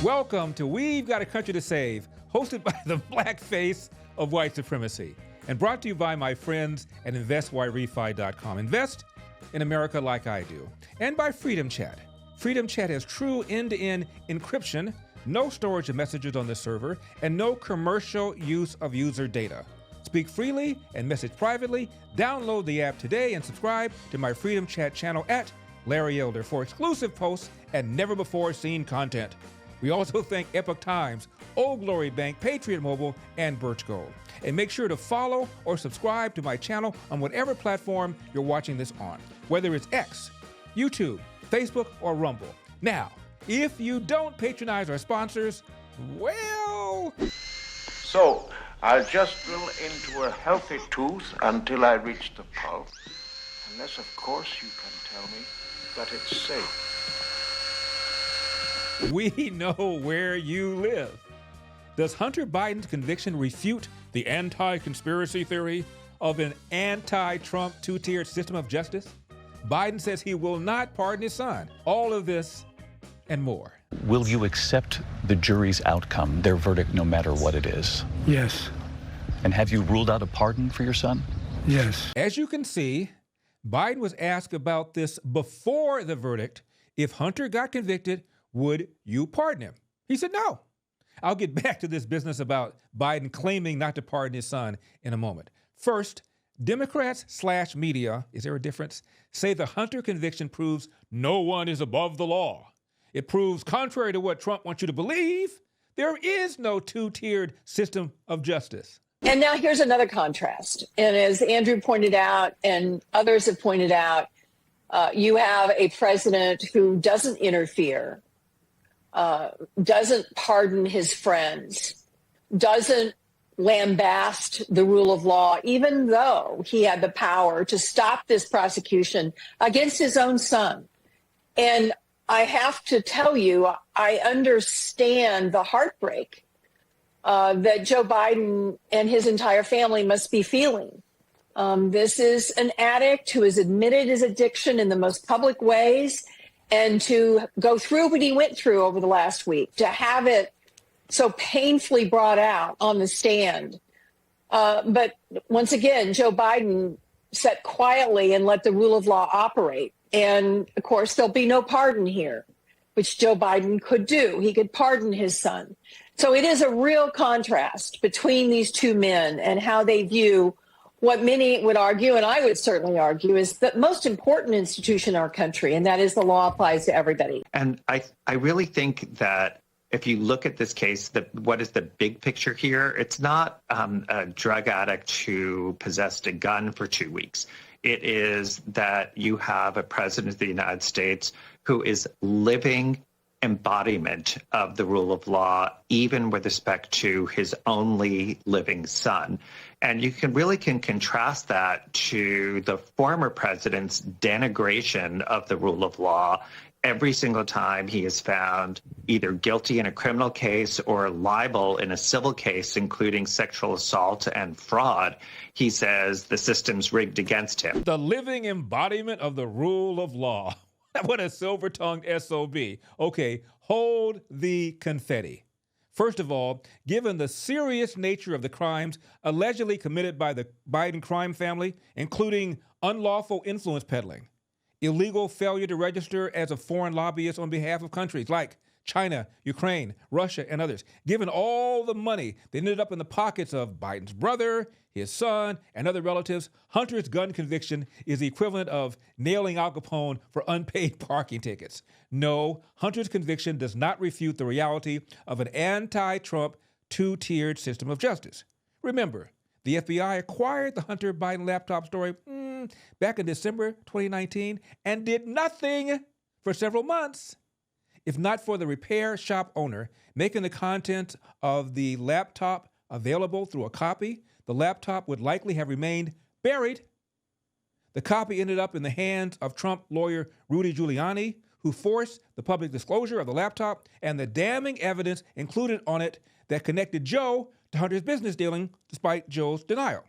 Welcome to We've Got a Country to Save, hosted by the black face of white supremacy, and brought to you by my friends at InvestYrefy.com. Invest in America like I do. And by Freedom Chat. Freedom Chat has true end-to-end encryption, no storage of messages on the server, and no commercial use of user data. Speak freely and message privately. Download the app today and subscribe to my Freedom Chat channel at Larry Elder for exclusive posts and never-before-seen content. We also thank Epoch Times, Old Glory Bank, Patriot Mobile, and Birch Gold. And make sure to follow or subscribe to my channel on whatever platform you're watching this on, whether it's X, YouTube, Facebook, or Rumble. Now, if you don't patronize our sponsors, well... So, I'll just drill into a healthy tooth until I reach the pulp. Unless, of course, you can tell me that it's safe. We know where you live. Does Hunter Biden's conviction refute the anti-conspiracy theory of an anti-Trump two-tiered system of justice? Biden says he will not pardon his son. All of this and more. Will you accept the jury's outcome, their verdict, no matter what it is? Yes. And have you ruled out a pardon for your son? Yes. As you can see, Biden was asked about this before the verdict. If Hunter got convicted, would you pardon him? He said no. I'll get back to this business about Biden claiming not to pardon his son in a moment. First, Democrats/media, is there a difference, say the Hunter conviction proves no one is above the law. It proves, contrary to what Trump wants you to believe, there is no two-tiered system of justice. And now here's another contrast. And as Andrew pointed out and others have pointed out, you have a president who doesn't interfere, doesn't pardon his friends, doesn't lambast the rule of law, even though he had the power to stop this prosecution against his own son. And I have to tell you, I understand the heartbreak that Joe Biden and his entire family must be feeling. This is an addict who has admitted his addiction in the most public ways, and to go through what he went through over the last week, to have it so painfully brought out on the stand. But once again, Joe Biden sat quietly and let the rule of law operate. And of course, there'll be no pardon here, which Joe Biden could do. He could pardon his son. So it is a real contrast between these two men and how they view what many would argue, and I would certainly argue, is the most important institution in our country, and that is the law applies to everybody. And I really think that if you look at this case, what is the big picture here? It's not a drug addict who possessed a gun for 2 weeks. It is that you have a president of the United States who is living embodiment of the rule of law, even with respect to his only living son. And you can contrast that to the former president's denigration of the rule of law every single time he is found either guilty in a criminal case or liable in a civil case, including sexual assault and fraud. He says the system's rigged against him. The living embodiment of the rule of law. What a silver-tongued SOB. Okay, hold the confetti. First of all, given the serious nature of the crimes allegedly committed by the Biden crime family, including unlawful influence peddling, illegal failure to register as a foreign lobbyist on behalf of countries like China, Ukraine, Russia, and others, given all the money that ended up in the pockets of Biden's brother, his son, and other relatives, Hunter's gun conviction is the equivalent of nailing Al Capone for unpaid parking tickets. No, Hunter's conviction does not refute the reality of an anti-Trump two-tiered system of justice. Remember, the FBI acquired the Hunter Biden laptop story back in December 2019 and did nothing for several months. If not for the repair shop owner making the content of the laptop available through a copy, the laptop would likely have remained buried. The copy ended up in the hands of Trump lawyer Rudy Giuliani, who forced the public disclosure of the laptop and the damning evidence included on it that connected Joe to Hunter's business dealing, despite Joe's denial.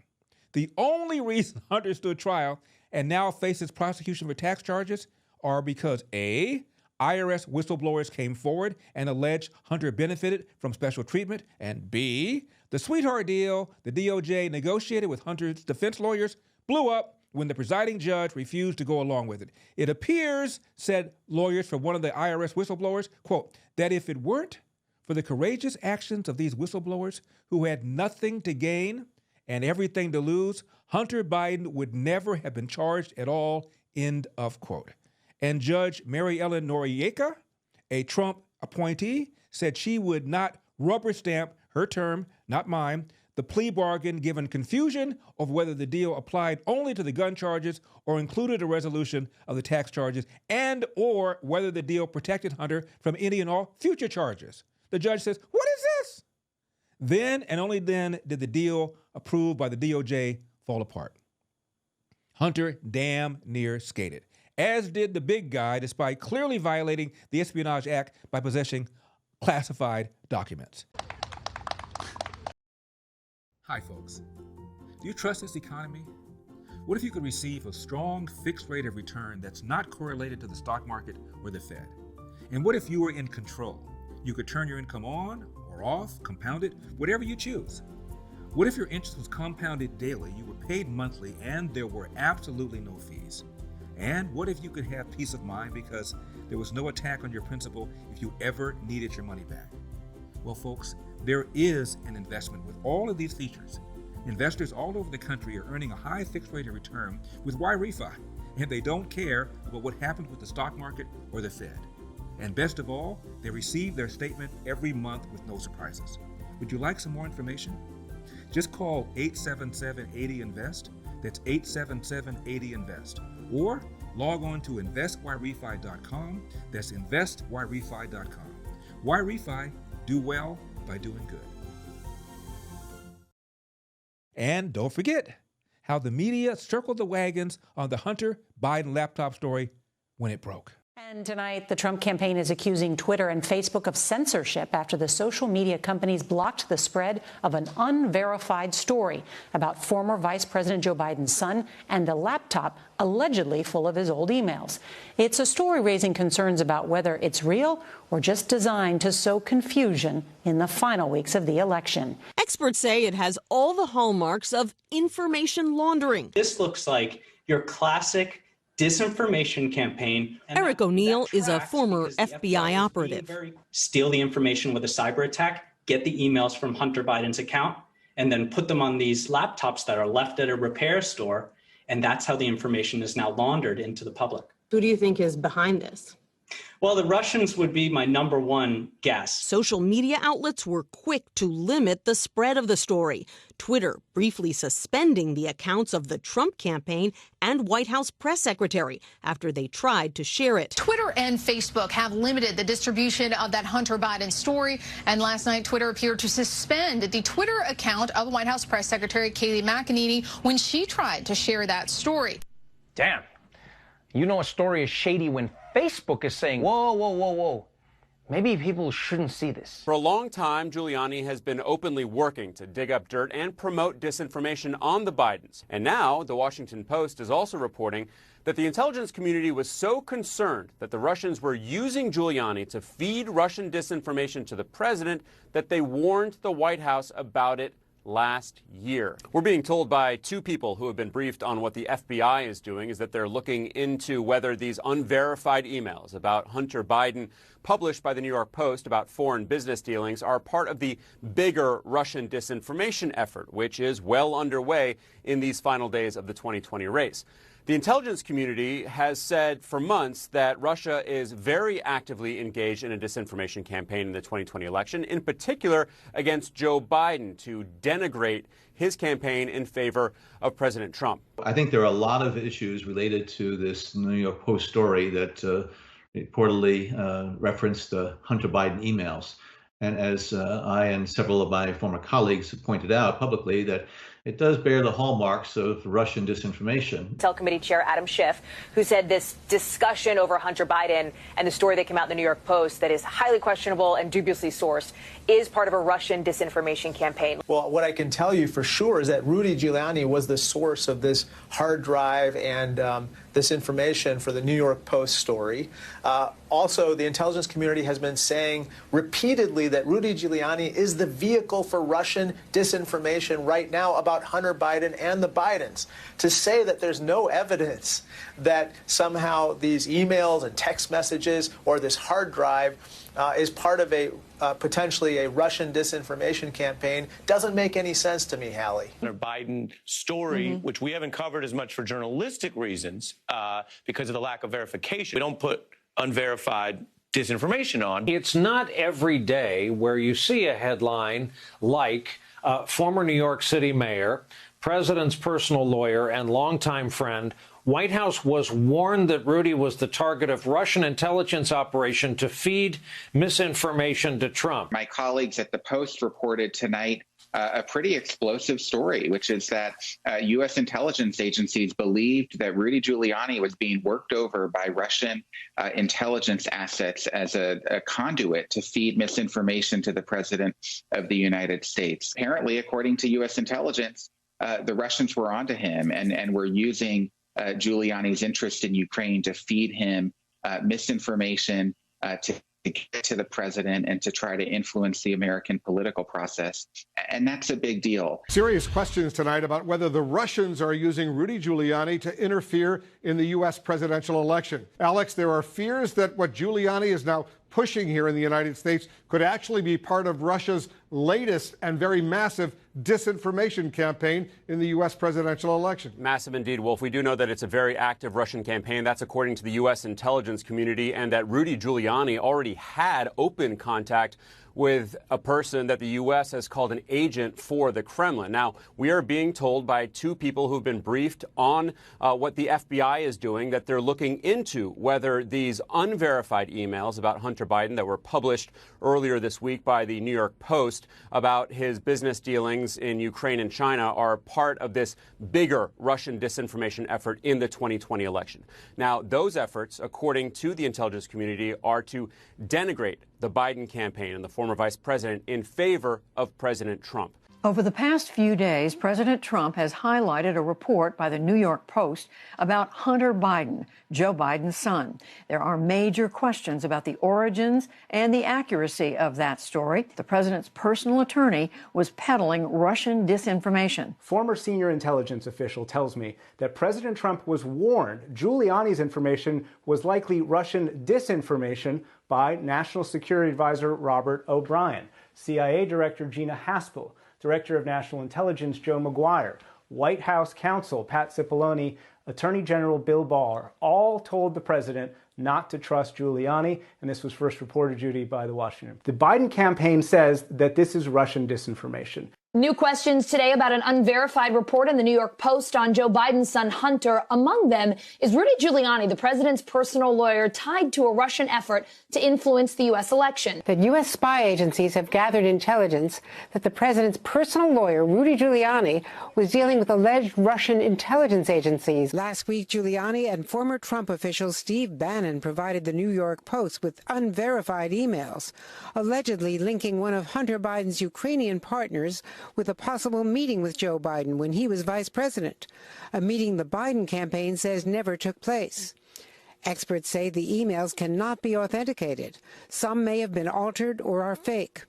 The only reason Hunter stood trial and now faces prosecution for tax charges are because A, IRS whistleblowers came forward and alleged Hunter benefited from special treatment, and B, the sweetheart deal the DOJ negotiated with Hunter's defense lawyers blew up when the presiding judge refused to go along with it. It appears, said lawyers for one of the IRS whistleblowers, quote, that if it weren't for the courageous actions of these whistleblowers who had nothing to gain and everything to lose, Hunter Biden would never have been charged at all, end of quote. And Judge Mary Ellen Noriega, a Trump appointee, said she would not rubber stamp her term, not mine, the plea bargain given confusion of whether the deal applied only to the gun charges or included a resolution of the tax charges and or whether the deal protected Hunter from any and all future charges. The judge says, what is this? Then and only then did the deal approved by the DOJ fall apart. Hunter damn near skated, as did the big guy, despite clearly violating the Espionage Act by possessing classified documents. Hi, folks. Do you trust this economy? What if you could receive a strong fixed rate of return that's not correlated to the stock market or the Fed? And what if you were in control? You could turn your income on or off, compound it, whatever you choose. What if your interest was compounded daily, you were paid monthly, and there were absolutely no fees? And what if you could have peace of mind because there was no attack on your principal if you ever needed your money back? Well, folks, there is an investment with all of these features. Investors all over the country are earning a high fixed rate of return with Yrefy, and they don't care about what happens with the stock market or the Fed. And best of all, they receive their statement every month with no surprises. Would you like some more information? Just call 877-80-INVEST. That's 877-80-INVEST. Or log on to investyrefy.com. That's investyrefy.com. Yrefy, do well by doing good. And don't forget how the media circled the wagons on the Hunter Biden laptop story when it broke. And tonight, the Trump campaign is accusing Twitter and Facebook of censorship after the social media companies blocked the spread of an unverified story about former Vice President Joe Biden's son and a laptop allegedly full of his old emails. It's a story raising concerns about whether it's real or just designed to sow confusion in the final weeks of the election. Experts say it has all the hallmarks of information laundering. This looks like your classic disinformation campaign. Eric O'Neill is a former FBI operative. Steal the information with a cyber attack, get the emails from Hunter Biden's account, and then put them on these laptops that are left at a repair store. And that's how the information is now laundered into the public. Who do you think is behind this? Well, the Russians would be my number one guess. Social media outlets were quick to limit the spread of the story. Twitter briefly suspending the accounts of the Trump campaign and White House press secretary after they tried to share it. Twitter and Facebook have limited the distribution of that Hunter Biden story. And last night, Twitter appeared to suspend the Twitter account of White House press secretary Kayleigh McEnany when she tried to share that story. Damn. You know a story is shady when Facebook is saying, whoa, whoa, whoa, whoa. Maybe people shouldn't see this. For a long time, Giuliani has been openly working to dig up dirt and promote disinformation on the Bidens. And now, the Washington Post is also reporting that the intelligence community was so concerned that the Russians were using Giuliani to feed Russian disinformation to the president that they warned the White House about it last year. We're being told by two people who have been briefed on what the FBI is doing is that they're looking into whether these unverified emails about Hunter Biden published by the New York Post about foreign business dealings are part of the bigger Russian disinformation effort, which is well underway in these final days of the 2020 race. The intelligence community has said for months that Russia is very actively engaged in a disinformation campaign in the 2020 election, in particular against Joe Biden, to denigrate his campaign in favor of President Trump. I think there are a lot of issues related to this New York Post story that reportedly referenced the Hunter Biden emails. And as I and several of my former colleagues have pointed out publicly, that it does bear the hallmarks of Russian disinformation. Intel Committee Chair Adam Schiff, who said this discussion over Hunter Biden and the story that came out in the New York Post that is highly questionable and dubiously sourced is part of a Russian disinformation campaign. Well, what I can tell you for sure is that Rudy Giuliani was the source of this hard drive and this information for the New York Post story. Also, the intelligence community has been saying repeatedly that Rudy Giuliani is the vehicle for Russian disinformation right now about Hunter Biden and the Bidens. To say that there's no evidence that somehow these emails and text messages or this hard drive is part of a potentially a Russian disinformation campaign doesn't make any sense to me, Hallie. Hunter Biden story, which we haven't covered as much for journalistic reasons because of the lack of verification. We don't put unverified disinformation on. It's not every day where you see a headline like former New York City mayor, president's personal lawyer and longtime friend, White House was warned that Rudy was the target of Russian intelligence operation to feed misinformation to Trump. My colleagues at the Post reported tonight a pretty explosive story, which is that U.S. intelligence agencies believed that Rudy Giuliani was being worked over by Russian intelligence assets as a conduit to feed misinformation to the president of the United States. Apparently, according to U.S. intelligence, the Russians were onto him and were using Giuliani's interest in Ukraine to feed him misinformation to get to the president and to try to influence the American political process. And that's a big deal. Serious questions tonight about whether the Russians are using Rudy Giuliani to interfere in the U.S. presidential election. Alex, there are fears that what Giuliani is now pushing here in the United States could actually be part of Russia's latest and very massive disinformation campaign in the U.S. presidential election. Massive indeed, Wolf. We do know that it's a very active Russian campaign. That's according to the U.S. intelligence community, and that Rudy Giuliani already had open contact with a person that the U.S. has called an agent for the Kremlin. Now, we are being told by two people who've been briefed on what the FBI is doing, that they're looking into whether these unverified emails about Hunter Biden that were published earlier this week by the New York Post about his business dealings in Ukraine and China are part of this bigger Russian disinformation effort in the 2020 election. Now, those efforts, according to the intelligence community, are to denigrate the Biden campaign and the former vice president in favor of President Trump. Over the past few days, President Trump has highlighted a report by the New York Post about Hunter Biden, Joe Biden's son. There are major questions about the origins and the accuracy of that story. The president's personal attorney was peddling Russian disinformation. Former senior intelligence official tells me that President Trump was warned Giuliani's information was likely Russian disinformation by National Security Advisor Robert O'Brien, CIA Director Gina Haspel, Director of National Intelligence Joe Maguire, White House counsel Pat Cipollone, Attorney General Bill Barr, all told the president not to trust Giuliani, and this was first reported, Judy, by the Washington. The Biden campaign says that this is Russian disinformation. New questions today about an unverified report in the New York Post on Joe Biden's son, Hunter. Among them is Rudy Giuliani, the president's personal lawyer, tied to a Russian effort to influence the U.S. election. That U.S. spy agencies have gathered intelligence that the president's personal lawyer, Rudy Giuliani, was dealing with alleged Russian intelligence agencies. Last week, Giuliani and former Trump official Steve Bannon provided the New York Post with unverified emails, allegedly linking one of Hunter Biden's Ukrainian partners with a possible meeting with Joe Biden when he was vice president, a meeting the Biden campaign says never took place. Experts say the emails cannot be authenticated. Some may have been altered or are fake.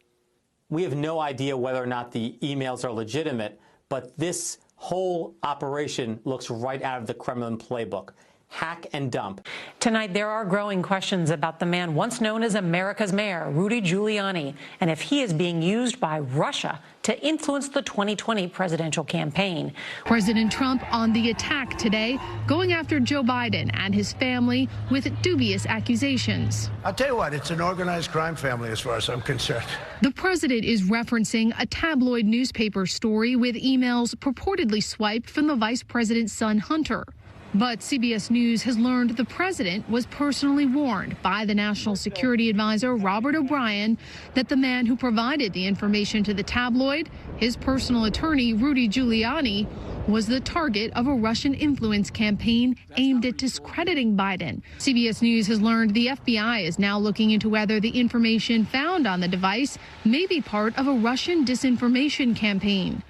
We have no idea whether or not the emails are legitimate, but this whole operation looks right out of the Kremlin playbook. Hack and dump. Tonight, there are growing questions about the man once known as America's mayor, Rudy Giuliani, and if he is being used by Russia to influence the 2020 presidential campaign. President Trump on the attack today, going after Joe Biden and his family with dubious accusations. I'll tell you what, it's an organized crime family as far as I'm concerned. The president is referencing a tabloid newspaper story with emails purportedly swiped from the vice president's son, Hunter. But CBS News has learned the president was personally warned by the National Security Advisor Robert O'Brien that the man who provided the information to the tabloid, his personal attorney Rudy Giuliani, was the target of a Russian influence campaign aimed at discrediting Biden. CBS News has learned the FBI is now looking into whether the information found on the device may be part of a Russian disinformation campaign.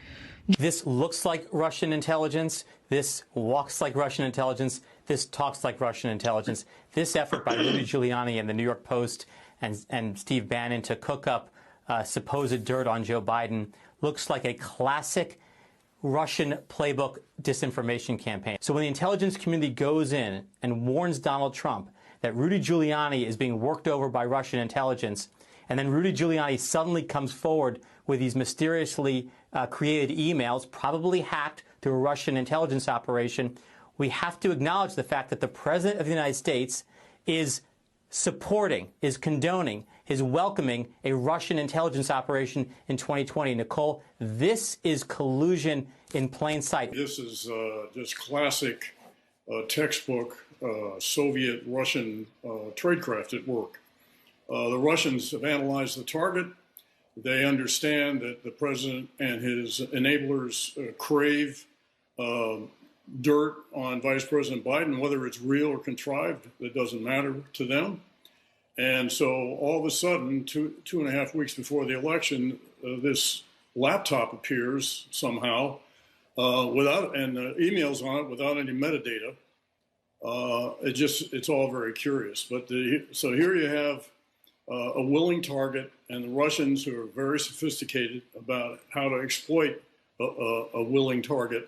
This looks like Russian intelligence. This walks like Russian intelligence. This talks like Russian intelligence. This effort by Rudy Giuliani and the New York Post and Steve Bannon to cook up supposed dirt on Joe Biden looks like a classic Russian playbook disinformation campaign. So when the intelligence community goes in and warns Donald Trump that Rudy Giuliani is being worked over by Russian intelligence, and then Rudy Giuliani suddenly comes forward with these mysteriously created emails, probably hacked through a Russian intelligence operation, we have to acknowledge the fact that the President of the United States is supporting, is condoning, is welcoming a Russian intelligence operation in 2020. Nicole, this is collusion in plain sight. This is just classic textbook Soviet-Russian tradecraft at work. The Russians have analyzed the target. They understand that the president and his enablers crave dirt on Vice President Biden, whether it's real or contrived, it doesn't matter to them. And so all of a sudden, two and a half weeks before the election, this laptop appears somehow and emails on it without any metadata. It's all very curious. But so here you have a willing target, and the Russians, who are very sophisticated about how to exploit a willing target.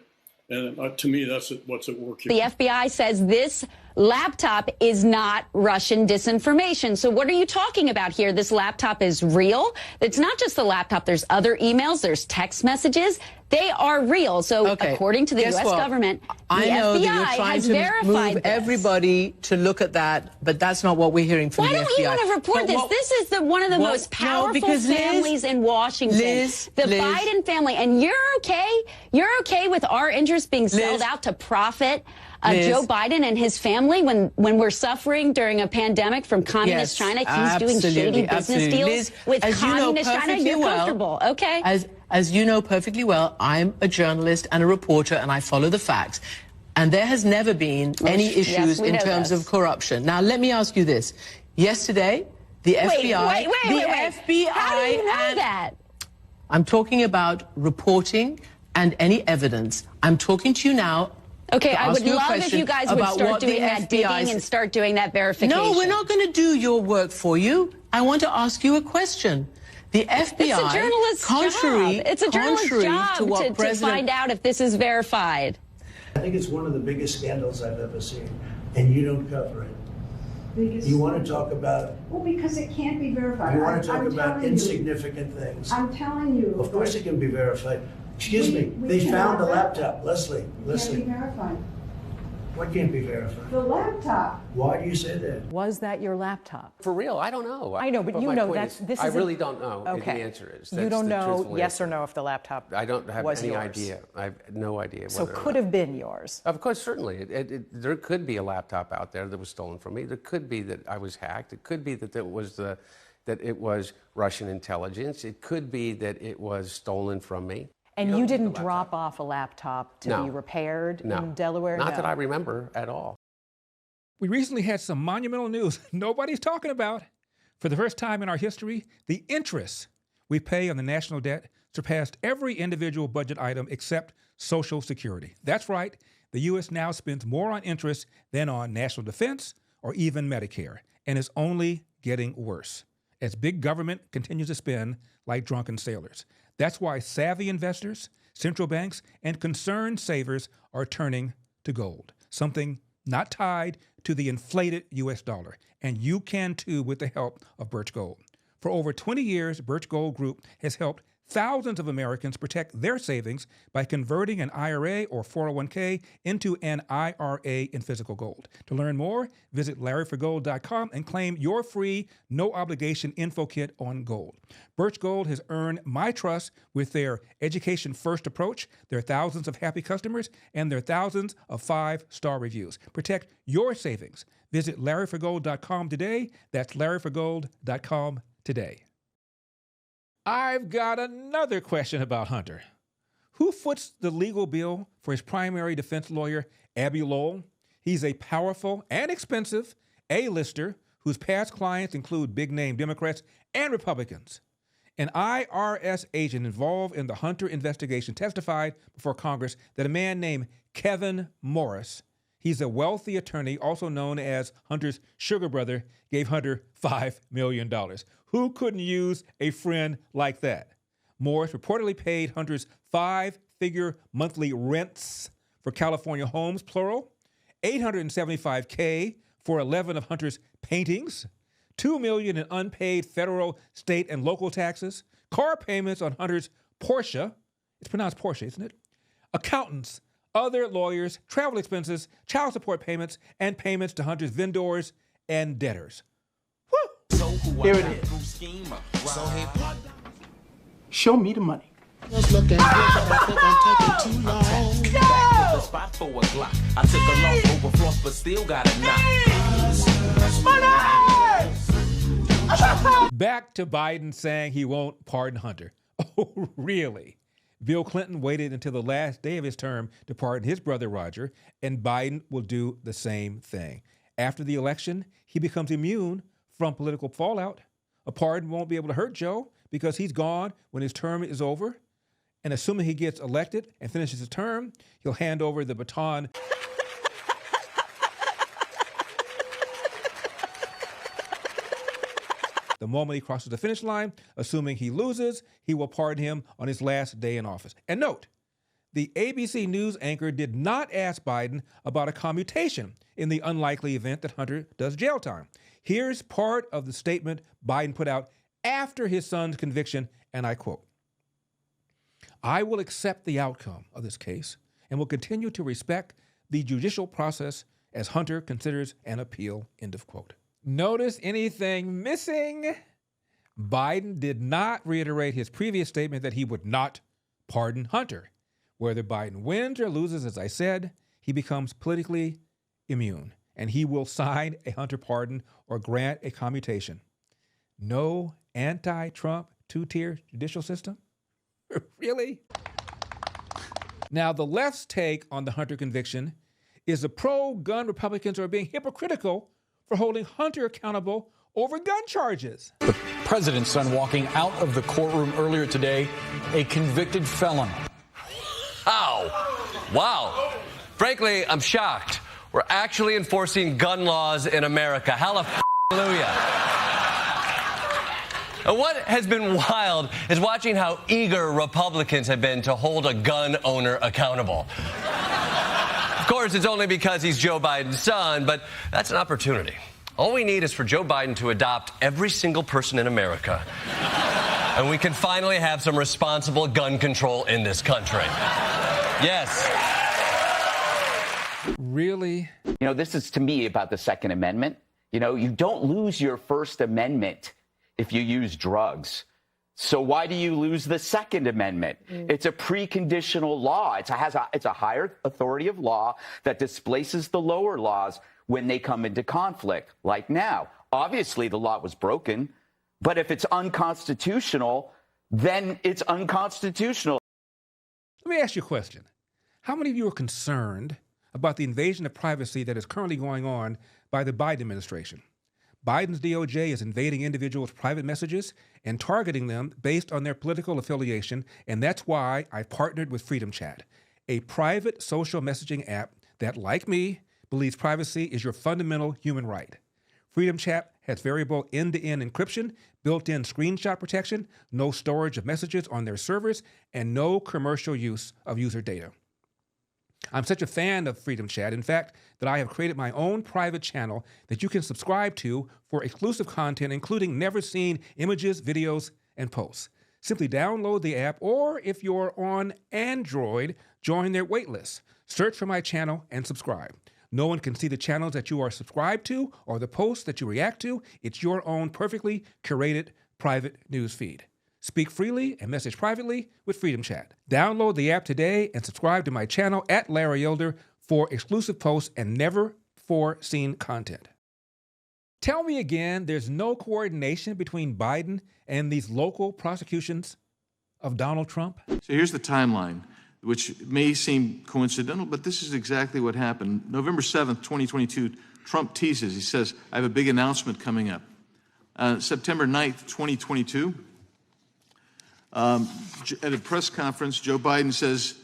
And to me, that's what's at work here. The FBI says this laptop is not Russian disinformation. So what are you talking about here? This laptop is real. It's not just the laptop. There's other emails. There's text messages. They are real. So according to the U.S. government, the FBI has verified this. Everybody to look at that, but that's not what we're hearing from the FBI. Why don't you want to report this? This is one of the most powerful families in Washington, the Biden family. And you're okay? You're okay with our interests being sold out to profit Joe Biden and his family when we're suffering during a pandemic from communist China? He's doing shady business deals with communist China. You're comfortable, okay? As you know perfectly well, I'm a journalist and a reporter, and I follow the facts. And there has never been any issues in terms of corruption. Now, let me ask you this. Yesterday, the FBI... Wait. How do you know that? I'm talking about reporting and any evidence. I'm talking to you now. Okay, I would love if you guys would start doing that digging and start doing that verification. No, we're not going to do your work for you. I want to ask you a question. The FBI, it's a journalist's job. It's a journalist's job to find out if this is verified. I think it's one of the biggest scandals I've ever seen, and you don't cover it. You want to talk about... Well, because it can't be verified. You want to talk about insignificant things. I'm telling you. Of course it can be verified. Excuse me, they found the laptop. Leslie. It can't be verified. What can't be verified? The laptop. Why do you say that? Was that your laptop? For real, I don't know. I know, but you know that this is... I really don't know. Okay. The answer is. You don't know yes or no if the laptop I don't have was any yours. idea. I have no idea. So could have been yours. Of course, certainly. There could be a laptop out there that was stolen from me. There could be that I was hacked. It could be that it was Russian intelligence. It could be that it was stolen from me. And you didn't drop off a laptop to be repaired in Delaware? Not that I remember at all. We recently had some monumental news nobody's talking about. For the first time in our history, the interest we pay on the national debt surpassed every individual budget item except Social Security. That's right. The U.S. now spends more on interest than on national defense or even Medicare, and it's only getting worse as big government continues to spend like drunken sailors. That's why savvy investors, central banks, and concerned savers are turning to gold, something not tied to the inflated U.S. dollar. And you can too with the help of Birch Gold. For over 20 years, Birch Gold Group has helped Thousands of Americans protect their savings by converting an IRA or 401k into an IRA in physical gold. To learn more, visit LarryForGold.com and claim your free, no-obligation info kit on gold. Birch Gold has earned my trust with their education-first approach, their thousands of happy customers, and their thousands of 5-star reviews. Protect your savings. Visit LarryForGold.com today. That's LarryForGold.com today. I've got another question about Hunter. Who foots the legal bill for his primary defense lawyer, Abby Lowell? He's a powerful and expensive A-lister whose past clients include big-name Democrats and Republicans. An IRS agent involved in the Hunter investigation testified before Congress that a man named Kevin Morris, he's a wealthy attorney, also known as Hunter's sugar brother, gave Hunter $5 million. Who couldn't use a friend like that? Morris reportedly paid Hunter's 5-figure monthly rents for California homes, plural, $875K for 11 of Hunter's paintings, $2 million in unpaid federal, state, and local taxes, car payments on Hunter's Porsche, it's pronounced Porsche, isn't it? Accountants, other lawyers, travel expenses, child support payments, and payments to Hunter's vendors and debtors. Here it is. Show me the money. Back to Biden saying he won't pardon Hunter. Oh, really? Bill Clinton waited until the last day of his term to pardon his brother Roger, and Biden will do the same thing. After the election, he becomes immune from political fallout. A pardon won't be able to hurt Joe because he's gone when his term is over. And assuming he gets elected and finishes his term, he'll hand over the baton the moment he crosses the finish line. Assuming he loses, he will pardon him on his last day in office. And note, the ABC News anchor did not ask Biden about a commutation in the unlikely event that Hunter does jail time. Here's part of the statement Biden put out after his son's conviction, and I quote, "I will accept the outcome of this case and will continue to respect the judicial process as Hunter considers an appeal," end of quote. Notice anything missing? Biden did not reiterate his previous statement that he would not pardon Hunter. Whether Biden wins or loses, as I said, he becomes politically immune, and he will sign a Hunter pardon or grant a commutation. No anti-Trump two-tier judicial system? Really? Now, the left's take on the Hunter conviction is the pro-gun Republicans are being hypocritical for holding Hunter accountable over gun charges. The president's son walking out of the courtroom earlier today, a convicted felon. Ow. Wow. Frankly, I'm shocked. We're actually enforcing gun laws in America. Hallelujah. And what has been wild is watching how eager Republicans have been to hold a gun owner accountable. Of course, it's only because he's Joe Biden's son, but that's an opportunity. All we need is for Joe Biden to adopt every single person in America. And we can finally have some responsible gun control in this country. Yes. Really? You know, this is to me about the Second Amendment. You know, you don't lose your First Amendment if you use drugs. So why do you lose the Second Amendment? It's a preconditional law. It's a higher authority of law that displaces the lower laws when they come into conflict, like now. Obviously, the law was broken, but if it's unconstitutional, then it's unconstitutional. Let me ask you a question. How many of you are concerned about the invasion of privacy that is currently going on by the Biden administration? Biden's DOJ is invading individuals' private messages and targeting them based on their political affiliation, and that's why I partnered with Freedom Chat, a private social messaging app that, like me, believes privacy is your fundamental human right. Freedom Chat has variable end-to-end encryption, built-in screenshot protection, no storage of messages on their servers, and no commercial use of user data. I'm such a fan of Freedom Chat, in fact, that I have created my own private channel that you can subscribe to for exclusive content, including never-seen images, videos, and posts. Simply download the app, or if you're on Android, join their waitlist. Search for my channel and subscribe. No one can see the channels that you are subscribed to or the posts that you react to. It's your own perfectly curated private news feed. Speak freely and message privately with Freedom Chat. Download the app today and subscribe to my channel at Larry Elder for exclusive posts and never-before-seen content. Tell me again, there's no coordination between Biden and these local prosecutions of Donald Trump? So here's the timeline, which may seem coincidental, but this is exactly what happened. November 7th, 2022, Trump teases. He says, I have a big announcement coming up. September 9th, 2022, at a press conference, Joe Biden says,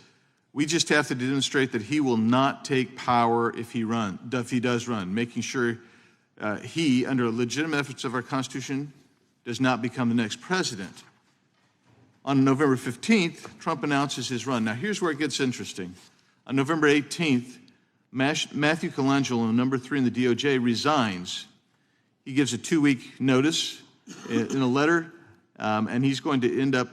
we just have to demonstrate that he will not take power if he does run, making sure he, under legitimate efforts of our Constitution, does not become the next president. On November 15th, Trump announces his run. Now, here's where it gets interesting. On November 18th, Matthew Colangelo, number 3 in the DOJ, resigns. He gives a 2-week notice in a letter, and he's going to end up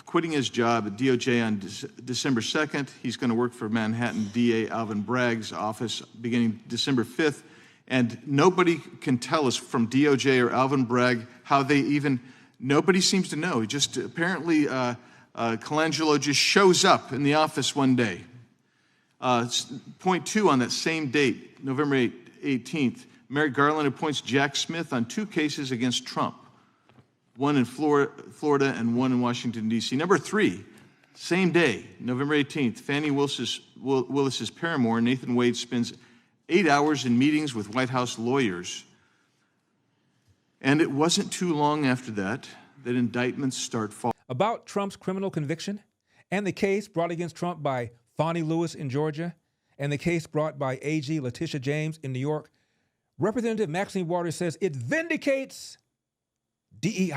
quitting his job at DOJ on December 2nd. He's going to work for Manhattan DA Alvin Bragg's office beginning December 5th. And nobody can tell us from DOJ or Alvin Bragg how they even, nobody seems to know. He just apparently, Colangelo just shows up in the office one day. Point 2 on that same date, November 18th, Merrick Garland appoints Jack Smith on 2 cases against Trump, one in Florida and one in Washington, D.C. Number 3, same day, November 18th, Fannie Willis's paramour, Nathan Wade, spends 8 hours in meetings with White House lawyers. And it wasn't too long after that that indictments start falling. About Trump's criminal conviction and the case brought against Trump by Fonnie Lewis in Georgia and the case brought by AG Letitia James in New York, Representative Maxine Waters says it vindicates DEI.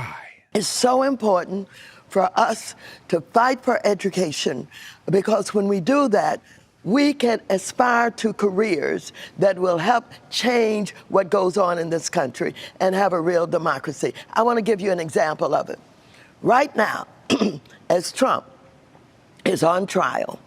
It's so important for us to fight for education, because when we do that, we can aspire to careers that will help change what goes on in this country and have a real democracy. I want to give you an example of it. Right now, as Trump is on trial,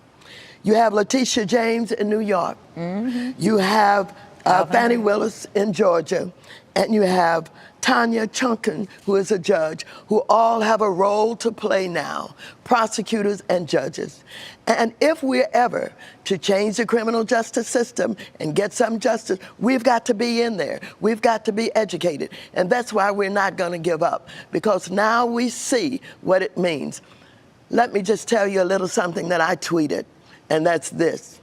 you have Letitia James in New York, you have Fannie Willis in Georgia, and you have Tanya Chunkin, who is a judge, who all have a role to play now, prosecutors and judges. And if we're ever to change the criminal justice system and get some justice, we've got to be in there. We've got to be educated. And that's why we're not going to give up, because now we see what it means. Let me just tell you a little something that I tweeted, and that's this.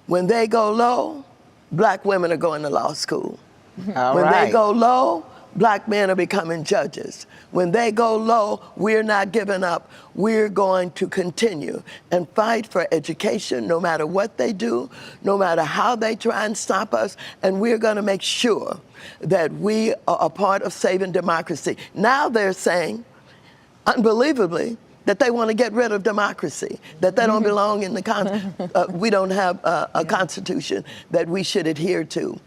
When they go low, black women are going to law school. When they go low, black men are becoming judges. When they go low, we're not giving up. We're going to continue and fight for education no matter what they do, no matter how they try and stop us, and we're going to make sure that we are a part of saving democracy. Now they're saying, unbelievably, that they want to get rid of democracy, that they don't belong in the we don't have a constitution that we should adhere to.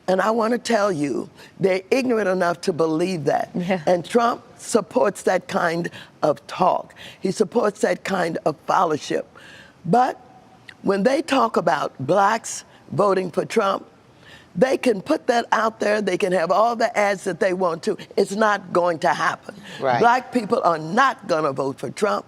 And I want to tell you, they're ignorant enough to believe that. And Trump supports that kind of talk. He supports that kind of fellowship. But when they talk about blacks voting for Trump, they can put that out there. They can have all the ads that they want to. It's not going to happen. Right. Black people are not going to vote for Trump.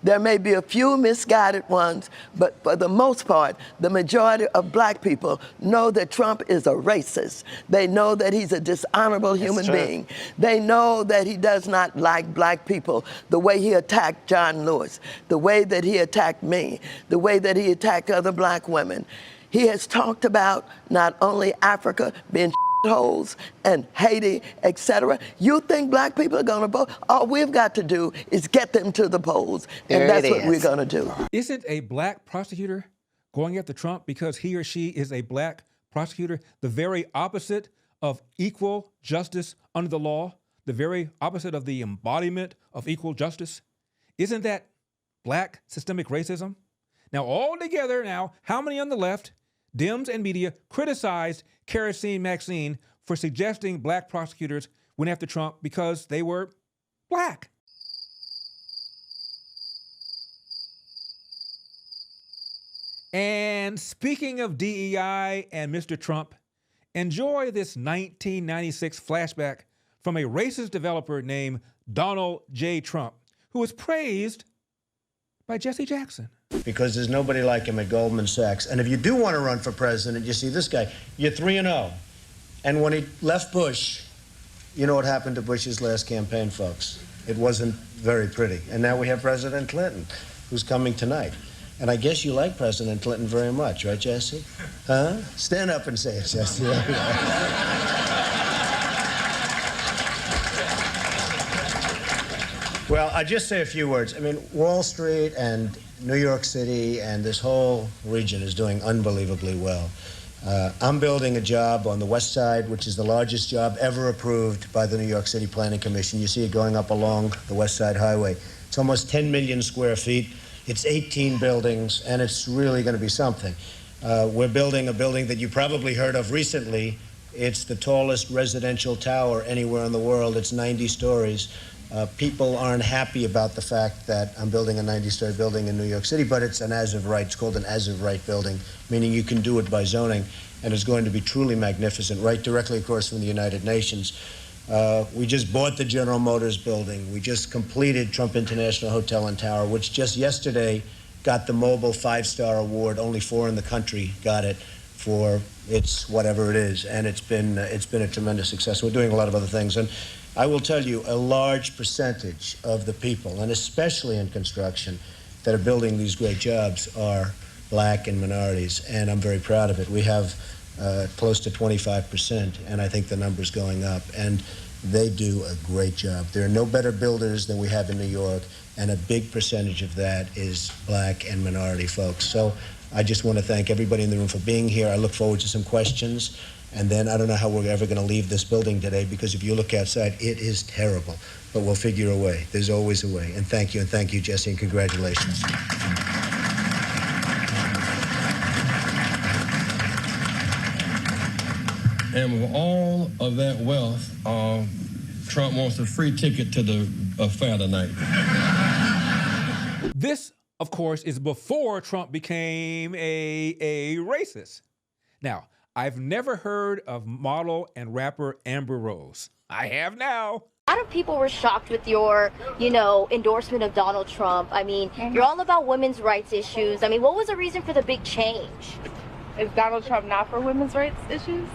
There may be a few misguided ones, but for the most part, the majority of black people know that Trump is a racist. They know that he's a dishonorable human being. They know that he does not like black people the way he attacked John Lewis, the way that he attacked me, the way that he attacked other black women. He has talked about not only Africa being holes and Haiti, etc. You think black people are going to vote? All we've got to do is get them to the polls, and that's what we're going to do. Isn't a black prosecutor going after Trump because he or she is a black prosecutor the very opposite of equal justice under the law, the very opposite of the embodiment of equal justice? Isn't that black systemic racism? Now, all together now, how many on the left, Dems and media, criticized Kerosene Maxine for suggesting black prosecutors went after Trump because they were black? And speaking of DEI and Mr. Trump, enjoy this 1996 flashback from a racist developer named Donald J. Trump, who was praised by Jesse Jackson. Because there's nobody like him at Goldman Sachs. And if you do want to run for president, you see this guy, you're 3-0. And when he left Bush, you know what happened to Bush's last campaign, folks? It wasn't very pretty. And now we have President Clinton, who's coming tonight. And I guess you like President Clinton very much, right, Jesse? Huh? Stand up and say it, Jesse. Well, I'll just say a few words. I mean, Wall Street and New York City and this whole region is doing unbelievably well. I'm building a job on the West Side, which is the largest job ever approved by the New York City Planning Commission. You see it going up along the West Side Highway. It's almost 10 million square feet. It's 18 buildings, and it's really going to be something. We're building a building that you probably heard of recently. It's the tallest residential tower anywhere in the world. It's 90 stories. People aren't happy about the fact that I'm building a 90-story building in New York City, but it's an as-of-right. It's called an as-of-right building, meaning you can do it by zoning, and it's going to be truly magnificent, right directly across from the United Nations. We just bought the General Motors building. We just completed Trump International Hotel and Tower, which just yesterday got the Mobile 5-star award. Only 4 in the country got it for its whatever it is, and it's been a tremendous success. We're doing a lot of other things, and I will tell you, a large percentage of the people, and especially in construction, that are building these great jobs are black and minorities, and I'm very proud of it. We have close to 25%, and I think the number's going up, and they do a great job. There are no better builders than we have in New York, and a big percentage of that is black and minority folks. So I just want to thank everybody in the room for being here. I look forward to some questions. And then I don't know how we're ever going to leave this building today, because if you look outside, it is terrible. But we'll figure a way. There's always a way. And thank you, Jesse, and congratulations. And with all of that wealth, Trump wants a free ticket to the affair tonight. This, of course, is before Trump became a racist. Now, I've never heard of model and rapper Amber Rose. I have now. A lot of people were shocked with your, endorsement of Donald Trump. I mean, you're all about women's rights issues. I mean, what was the reason for the big change? Is Donald Trump not for women's rights issues?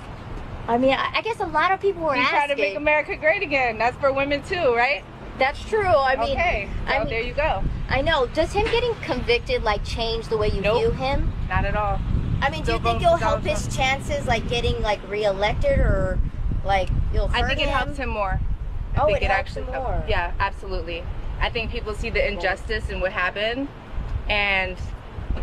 I mean, I guess a lot of people were asking. He's trying to make America great again. That's for women too, right? That's true. I mean, okay. So there you go. I know. Does him getting convicted change the way you view him? Not at all. I mean, do you think it'll help his chances getting reelected, or it'll hurt him? I think it helps him more. I think it helps him more. Yeah, absolutely. I think people see the injustice and what happened, and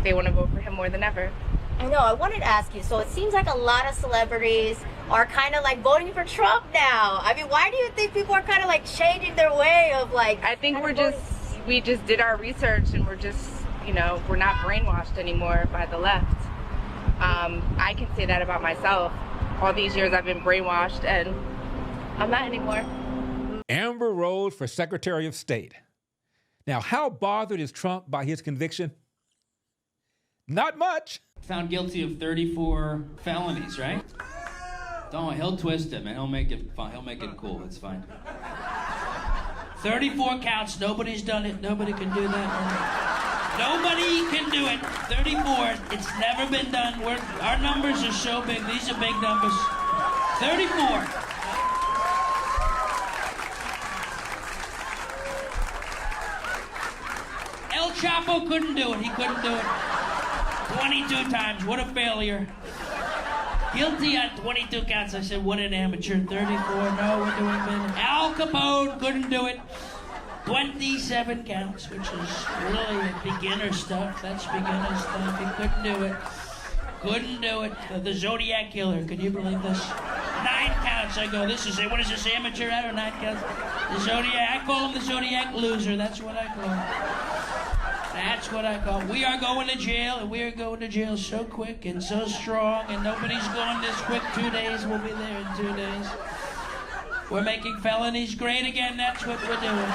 they want to vote for him more than ever. I know. I wanted to ask you. So it seems like a lot of celebrities are kind of voting for Trump now. I mean, why do you think people are kind of changing their way of I think we just did our research, and we're just we're not brainwashed anymore by the left. I can say that about myself. All these years I've been brainwashed, and I'm not anymore. Amber Rose for Secretary of State. Now, how bothered is Trump by his conviction? Not much. Found guilty of 34 felonies, right? Don't, he'll twist it, man. He'll make it fun. He'll make it cool. It's fine. 34 counts. Nobody's done it. Nobody can do that. Nobody can do it. 34. It's never been done. Our numbers are so big. These are big numbers. 34. El Chapo couldn't do it. He couldn't do it. 22 times. What a failure. Guilty on 22 counts. I said, what an amateur. 34. No, we're doing better. Al Capone couldn't do it. 27 counts, which is really beginner stuff. That's beginner stuff. He couldn't do it. Couldn't do it. The Zodiac Killer. Can you believe this? 9 counts. I go, what is this, amateur out or 9 counts? The Zodiac. I call him the Zodiac Loser. That's what I call him. That's what I call him. We are going to jail, and we are going to jail so quick and so strong, and nobody's going this quick. 2 days. We'll be there in 2 days. We're making felonies great again. That's what we're doing.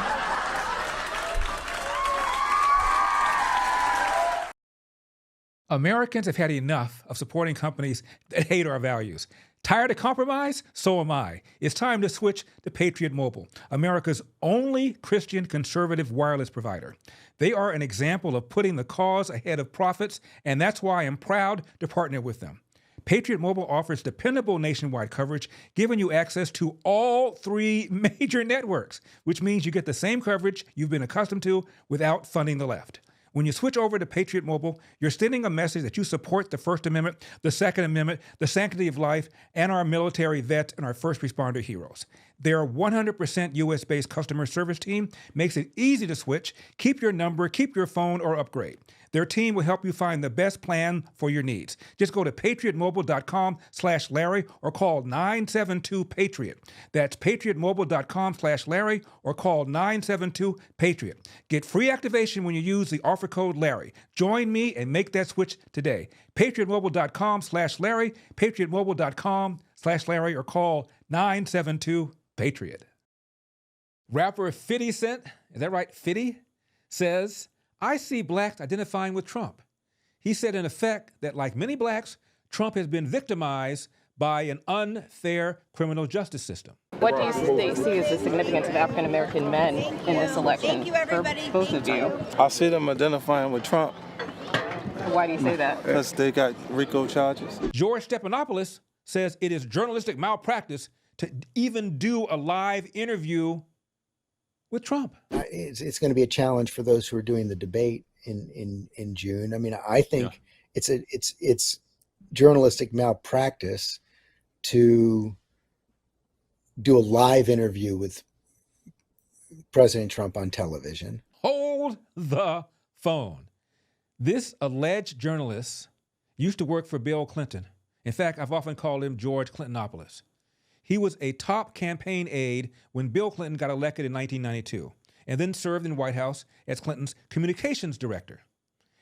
Americans have had enough of supporting companies that hate our values. Tired of compromise? So am I. It's time to switch to Patriot Mobile, America's only Christian conservative wireless provider. They are an example of putting the cause ahead of profits, and that's why I'm proud to partner with them. Patriot Mobile offers dependable nationwide coverage, giving you access to all 3 major networks, which means you get the same coverage you've been accustomed to without funding the left. When you switch over to Patriot Mobile, you're sending a message that you support the First Amendment, the Second Amendment, the sanctity of life, and our military vets and our first responder heroes. Their 100% U.S.-based customer service team makes it easy to switch, keep your number, keep your phone, or upgrade. Their team will help you find the best plan for your needs. Just go to patriotmobile.com/Larry or call 972-PATRIOT. That's patriotmobile.com/Larry or call 972-PATRIOT. Get free activation when you use the offer code Larry. Join me and make that switch today. patriotmobile.com/Larry, patriotmobile.com/Larry or call 972-PATRIOT. Rapper 50 Cent, is that right, 50, says, I see blacks identifying with Trump. He said, in effect, that like many blacks, Trump has been victimized by an unfair criminal justice system. What do you see as the significance of African American men in this election? Thank you, everybody. For both of you. I see them identifying with Trump. Why do you say that? Because they got RICO charges. George Stephanopoulos says it is journalistic malpractice to even do a live interview with Trump. It's going to be a challenge for those who are doing the debate in June. I mean, I think it's journalistic malpractice to do a live interview with President Trump on television. Hold the phone. This alleged journalist used to work for Bill Clinton. In fact, I've often called him George Clintonopoulos. He was a top campaign aide when Bill Clinton got elected in 1992, and then served in the White House as Clinton's communications director.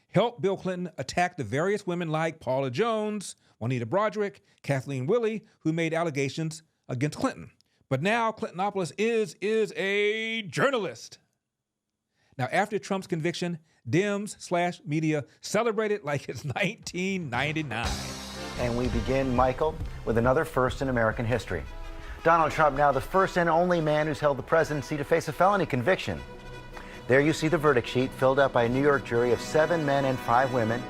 Helped Bill Clinton attack the various women like Paula Jones, Juanita Broderick, Kathleen Willey, who made allegations against Clinton. But now Clintonopoulos is a journalist. Now, after Trump's conviction, Dems/media celebrated like it's 1999. And we begin, Michael, with another first in American history. Donald Trump, now the first and only man who's held the presidency to face a felony conviction. There you see the verdict sheet filled out by a New York jury of 7 men and 5 women,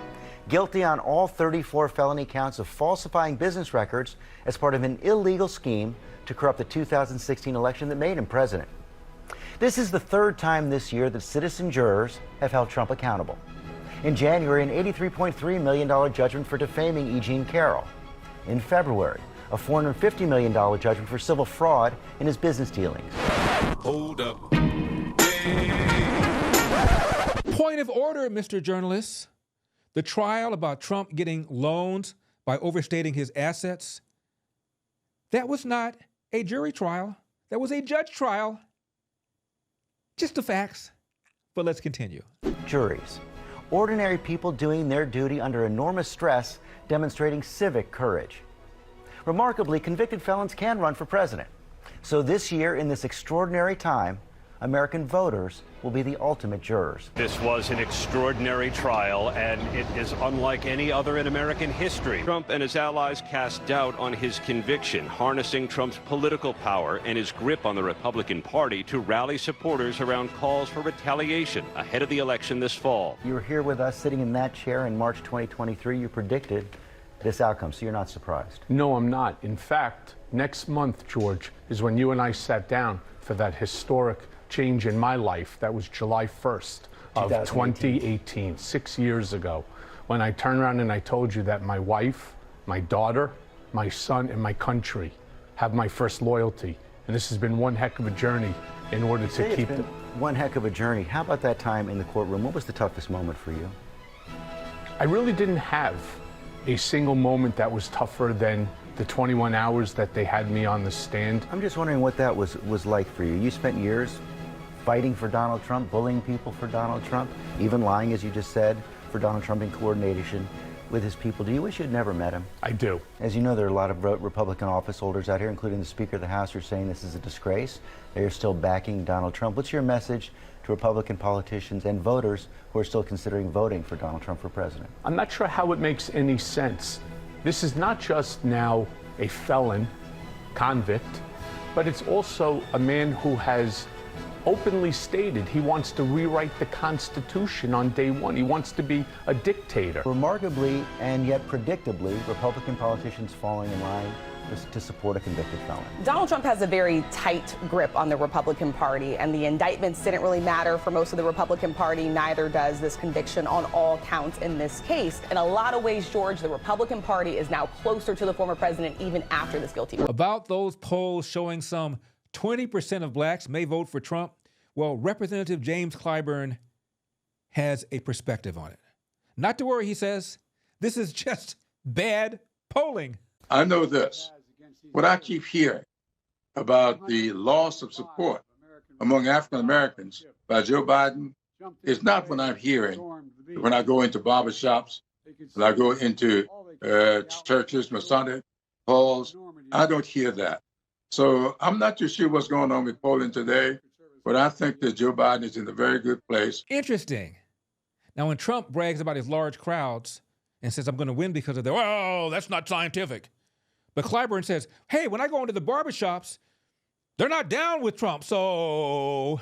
guilty on all 34 felony counts of falsifying business records as part of an illegal scheme to corrupt the 2016 election that made him president. This is the 3rd time this year that citizen jurors have held Trump accountable. In January, an $83.3 million judgment for defaming E. Jean Carroll. In February, a $450 million judgment for civil fraud in his business dealings. Hold up. Point of order, Mr. Journalist. The trial about Trump getting loans by overstating his assets, that was not a jury trial. That was a judge trial. Just the facts. But let's continue. Juries. Ordinary people doing their duty under enormous stress, demonstrating civic courage. Remarkably, convicted felons can run for president. So this year, in this extraordinary time, American voters will be the ultimate jurors. This was an extraordinary trial, and it is unlike any other in American history. Trump and his allies cast doubt on his conviction, harnessing Trump's political power and his grip on the Republican Party to rally supporters around calls for retaliation ahead of the election this fall. You were here with us sitting in that chair in March 2023. You predicted this outcome, so you're not surprised. No, I'm not. In fact, next month, George, is when you and I sat down for that historic change in my life. That was July 1st of 2018, 6 years ago, when I turned around and I told you that my wife, my daughter, my son, and my country have my first loyalty. And this has been one heck of a journey in order to keep them. One heck of a journey. How about that time in the courtroom? What was the toughest moment for you? I really didn't have a single moment that was tougher than the 21 hours that they had me on the stand. I'm just wondering what that was like for you. You spent years fighting for Donald Trump, bullying people for Donald Trump, even lying, as you just said, for Donald Trump in coordination with his people. Do you wish you'd never met him? I do. As you know, there are a lot of Republican office holders out here, including the Speaker of the House, who are saying this is a disgrace. They are still backing Donald Trump. What's your message to to Republican politicians and voters who are still considering voting for Donald Trump for president? I'm not sure how it makes any sense. This is not just now a felon, convict, but it's also a man who has openly stated he wants to rewrite the Constitution on day one. He wants to be a dictator. Remarkably and yet predictably, Republican politicians falling in line to support a convicted felon. Donald Trump has a very tight grip on the Republican Party, and the indictments didn't really matter for most of the Republican Party. Neither does this conviction on all counts in this case. In a lot of ways, George, the Republican Party is now closer to the former president even after this guilty plea. About those polls showing some 20% of blacks may vote for Trump, well, Representative James Clyburn has a perspective on it. Not to worry, he says, this is just bad polling. I know this. What I keep hearing about the loss of support among African Americans by Joe Biden is not what I'm hearing when I go into barbershops, when I go into churches, Masonic halls. I don't hear that. So I'm not too sure what's going on with polling today, but I think that Joe Biden is in a very good place. Interesting. Now, when Trump brags about his large crowds and says, I'm going to win because of that, oh, that's not scientific. But Clyburn says, hey, when I go into the barbershops, they're not down with Trump. So,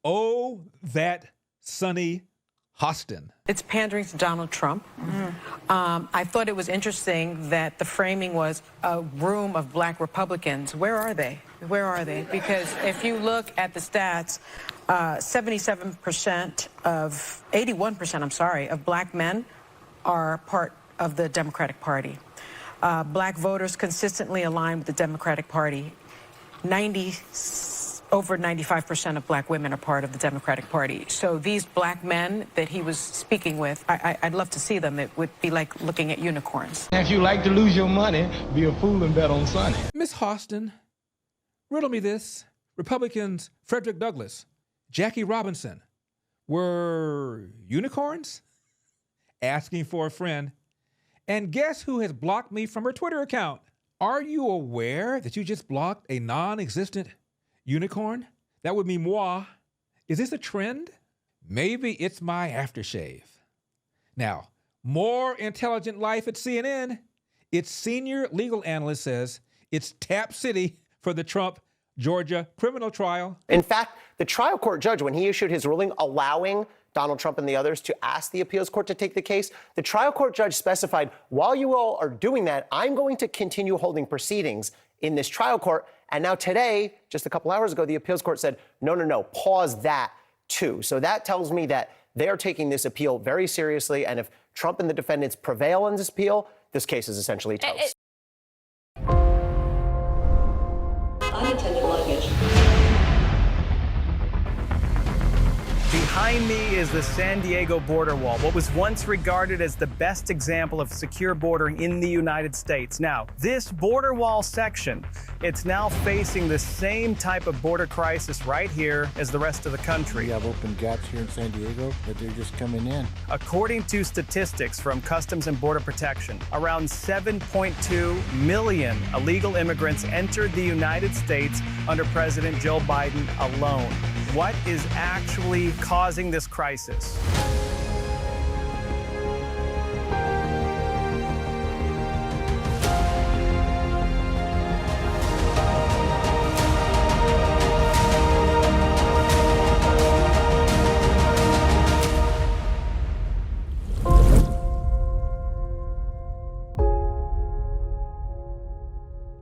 oh, that Sonny Hostin. It's pandering to Donald Trump. I thought it was interesting that the framing was a room of black Republicans. Where are they? Where are they? Because if you look at the stats, 81% of black men are part of the Democratic Party. Black voters consistently align with the Democratic Party. Over 95% of black women are part of the Democratic Party. So these black men that he was speaking with, I'd love to see them. It would be like looking at unicorns. If you like to lose your money, be a fool and bet on Sonny. Miss Hostin, riddle me this. Republicans Frederick Douglass, Jackie Robinson were unicorns? Asking for a friend. And guess who has blocked me from her Twitter account? Are you aware that you just blocked a non-existent unicorn? That would be moi. Is this a trend? Maybe it's my aftershave. Now, more intelligent life at CNN. Its senior legal analyst says it's Tap City for the Trump Georgia criminal trial. In fact, the trial court judge, when he issued his ruling allowing Donald Trump and the others to ask the appeals court to take the case, the trial court judge specified, while you all are doing that, I'm going to continue holding proceedings in this trial court. And now today, just a couple hours ago, the appeals court said, no, pause that too. So that tells me that they are taking this appeal very seriously. And if Trump and the defendants prevail on this appeal, this case is essentially toast. Unattended luggage. Behind me is the San Diego border wall, what was once regarded as the best example of secure bordering in the United States. Now, this border wall section, it's now facing the same type of border crisis right here as the rest of the country. We have open gaps here in San Diego, but they're just coming in. According to statistics from Customs and Border Protection, around 7.2 million illegal immigrants entered the United States under President Joe Biden alone. What is actually causing this crisis?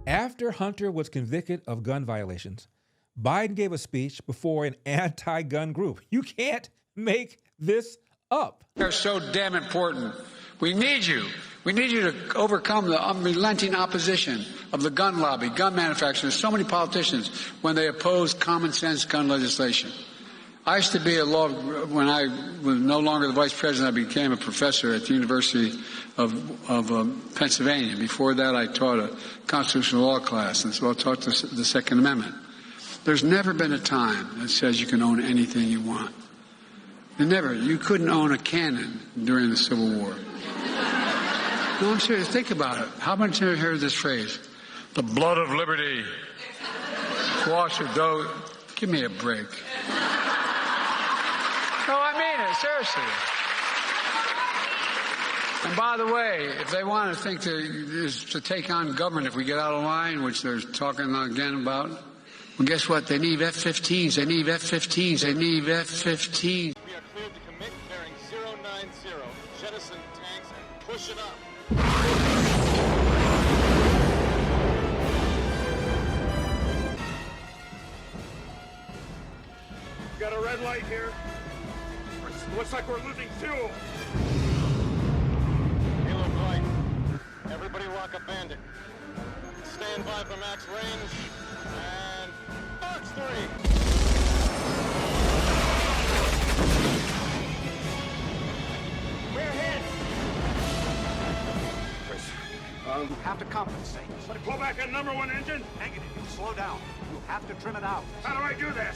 After Hunter was convicted of gun violations, Biden gave a speech before an anti-gun group. You can't make this up. They're so damn important. We need you. We need you to overcome the unrelenting opposition of the gun lobby, gun manufacturers, so many politicians when they oppose common sense gun legislation. I used to be when I was no longer the vice president, I became a professor at the University of Pennsylvania. Before that, I taught a constitutional law class, and so I taught the Second Amendment. There's never been a time that says you can own anything you want. You couldn't own a cannon during the Civil War. No, I'm serious. Think about it. How many times have you heard this phrase? The blood of liberty. Squash or dough. Give me a break. seriously. And by the way, if they want to think to take on government if we get out of line, which they're talking again about, well, guess what? They need F-15s. They need F-15s. They need F-15s. We are cleared to commit carrying 090. Jettison tanks and push it up. Got a red light here. Looks like we're losing fuel. Halo bright. Everybody lock a bandit. Stand by for max range. And Fox 3. We're hit. You have to compensate. But pull back that number one engine? Negative. Slow down. You have to trim it out. How do I do that?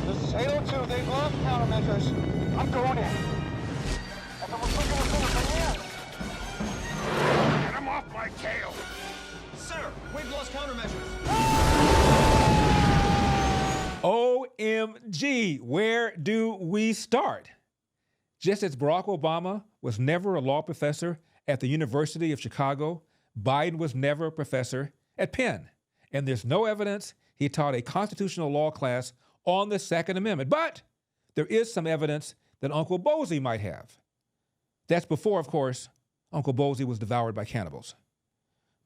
This is Halo 2. They've lost countermeasures. I'm going in. If I'm quicker, Get him off my tail. Sir, we've lost countermeasures. OMG, where do we start? Just as Barack Obama was never a law professor at the University of Chicago, Biden was never a professor at Penn. And there's no evidence he taught a constitutional law class on the Second Amendment. But there is some evidence that Uncle Bozy might have. That's before, of course, Uncle Bozy was devoured by cannibals.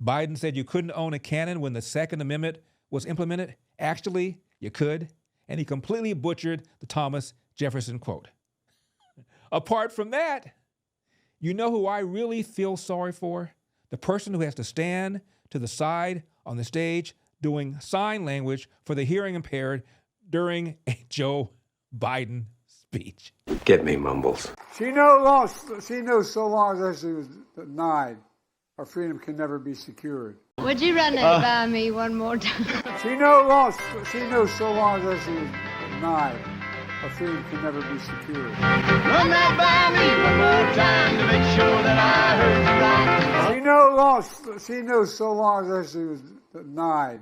Biden said you couldn't own a cannon when the Second Amendment was implemented. Actually, you could. And he completely butchered the Thomas Jefferson quote. Apart from that, you know who I really feel sorry for? The person who has to stand to the side on the stage doing sign language for the hearing impaired during a Joe Biden speech. Get me, Mumbles. She knows so long as she was denied, our freedom can never be secured. Would you run it by me one more time? She knows so long as she was denied, our freedom can never be secured. Run that by me one more time to make sure that I heard you right. She knows so long as she was denied.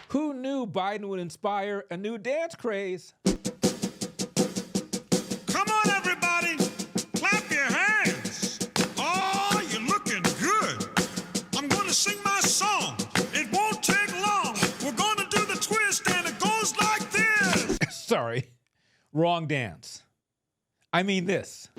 Who knew Biden would inspire a new dance craze? Come on, everybody. Clap your hands. Oh, you're looking good. I'm going to sing my song. It won't take long. We're going to do the twist, and it goes like this. Sorry, wrong dance. I mean this.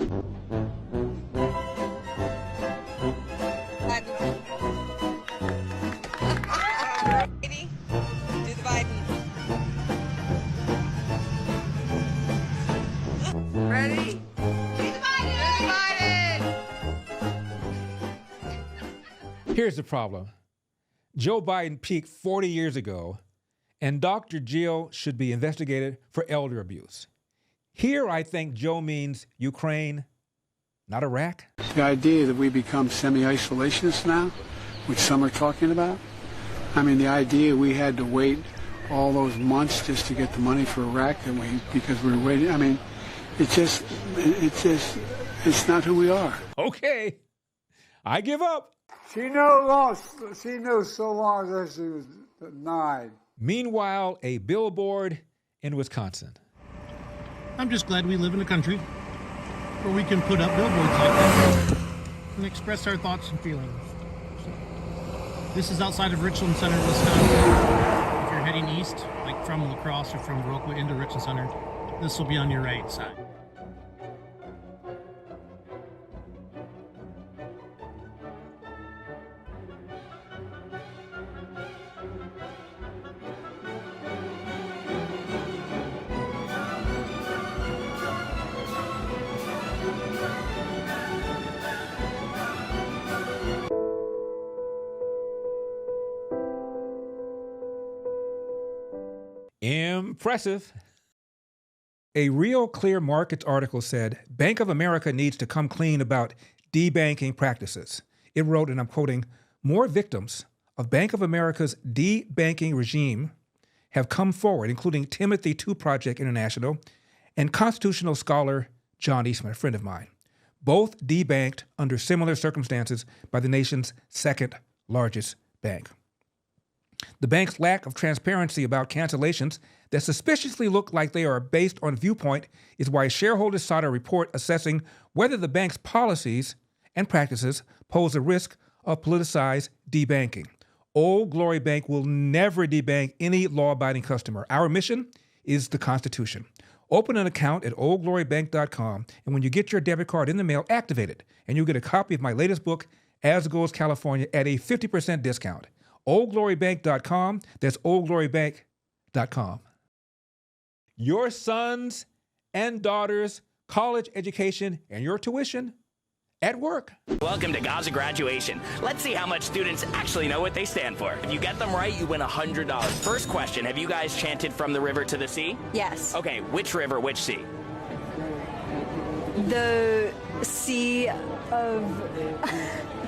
Ready? Here's the problem. Joe Biden peaked 40 years ago, and Dr. Jill should be investigated for elder abuse. Here, I think Joe means Ukraine, not Iraq. The idea that we become semi-isolationists now, which some are talking about, I mean, the idea we had to wait all those months just to get the money for Iraq because we were waiting, I mean, it's not who we are. Okay, I give up. She knows so long as she was denied. Meanwhile, a billboard in Wisconsin. I'm just glad we live in a country where we can put up billboards like that and express our thoughts and feelings. So, this is outside of Richland Center, Wisconsin. If you're heading east, like from La Crosse or from Viroqua into Richland Center, this will be on your right side. Impressive. A Real Clear Markets article said Bank of America needs to come clean about debanking practices. It wrote, and I'm quoting, more victims of Bank of America's debanking regime have come forward, including Timothy II Project International and constitutional scholar John Eastman, a friend of mine, both debanked under similar circumstances by the nation's second largest bank. The bank's lack of transparency about cancellations that suspiciously look like they are based on viewpoint is why shareholders sought a report assessing whether the bank's policies and practices pose a risk of politicized debanking. Old Glory Bank will never debank any law-abiding customer. Our mission is the Constitution. Open an account at oldglorybank.com, and when you get your debit card in the mail, activate it, and you'll get a copy of my latest book, As Goes California, at a 50% discount. oldglorybank.com. That's oldglorybank.com. Your sons and daughters' college education and your tuition at work. Welcome to Gaza graduation. Let's see how much students actually know what they stand for. If you get them right, you win $100. First question, have you guys chanted from the river to the sea? Yes. Okay, which river, which sea? The Sea of...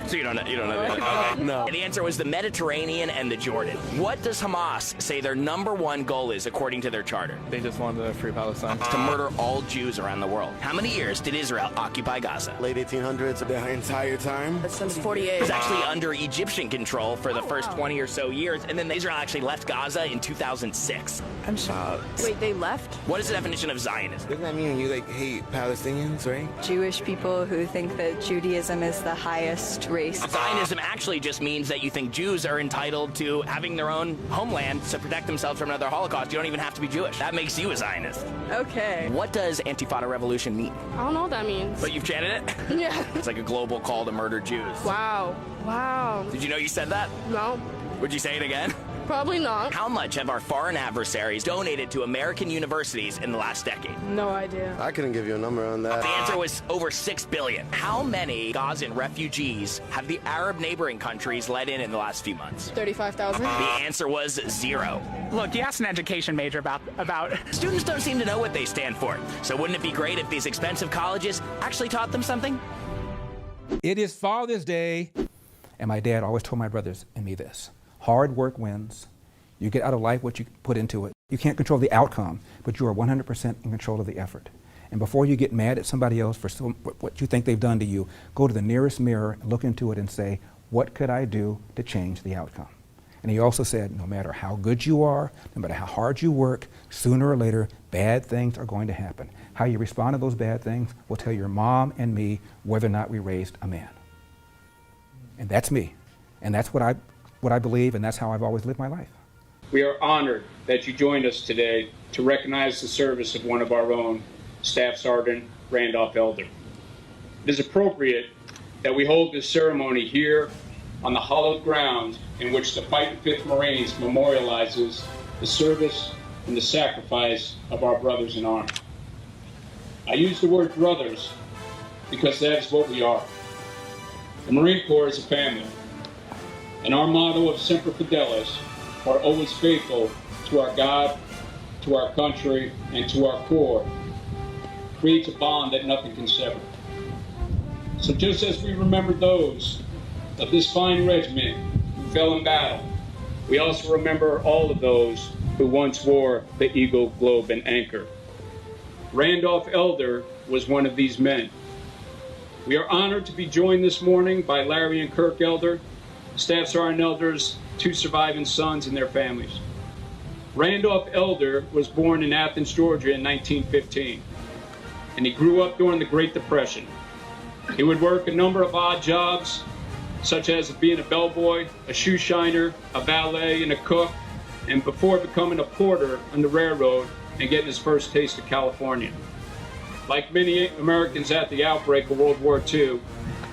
So you don't know that? Okay. No. The answer was the Mediterranean and the Jordan. What does Hamas say their #1 goal is according to their charter? They just want to free Palestine. To murder all Jews around the world. How many years did Israel occupy Gaza? Late 1800s, the entire time. Since 48. It was actually under Egyptian control for the first 20 or so years, and then Israel actually left Gaza in 2006. I'm shocked. Wait, they left? What is the definition of Zionism? Doesn't that mean you hate Palestinians, right? Jewish people who think that Judaism is the highest race. Zionism actually just means that you think Jews are entitled to having their own homeland to protect themselves from another Holocaust. You don't even have to be Jewish. That makes you a Zionist. Okay. What does Antifada revolution mean? I don't know what that means. But you've chanted it? Yeah. It's like a global call to murder Jews. Wow. Wow. Did you know you said that? No. Would you say it again? Probably not. How much have our foreign adversaries donated to American universities in the last decade? No idea. I couldn't give you a number on that. The answer was over $6 billion. How many Gazan refugees have the Arab neighboring countries let in the last few months? 35,000. The answer was 0. Look, you asked an education major about... Students don't seem to know what they stand for. So wouldn't it be great if these expensive colleges actually taught them something? It is Father's Day, and my dad always told my brothers and me this. Hard work wins. You get out of life what you put into it. You can't control the outcome, but you are 100% in control of the effort. And before you get mad at somebody else for what you think they've done to you, go to the nearest mirror, look into it and say, what could I do to change the outcome? And he also said, no matter how good you are, no matter how hard you work, sooner or later, bad things are going to happen. How you respond to those bad things will tell your mom and me whether or not we raised a man. And that's me. And that's what I believe, and that's how I've always lived my life. We are honored that you joined us today to recognize the service of one of our own, Staff Sergeant Randolph Elder. It is appropriate that we hold this ceremony here on the hallowed ground in which the Fighting 5th Marines memorializes the service and the sacrifice of our brothers in arms. I use the word brothers because that is what we are. The Marine Corps is a family. And our motto of Semper Fidelis, or always faithful to our God, to our country, and to our Corps, creates a bond that nothing can sever. So just as we remember those of this fine regiment who fell in battle, we also remember all of those who once wore the Eagle, Globe, and Anchor. Randolph Elder was one of these men. We are honored to be joined this morning by Larry and Kirk Elder, Staff Sergeant Elder's 2 surviving sons and their families. Randolph Elder was born in Athens, Georgia in 1915, and he grew up during the Great Depression. He would work a number of odd jobs, such as being a bellboy, a shoe shiner, a valet, and a cook, and before becoming a porter on the railroad and getting his first taste of California. Like many Americans at the outbreak of World War II,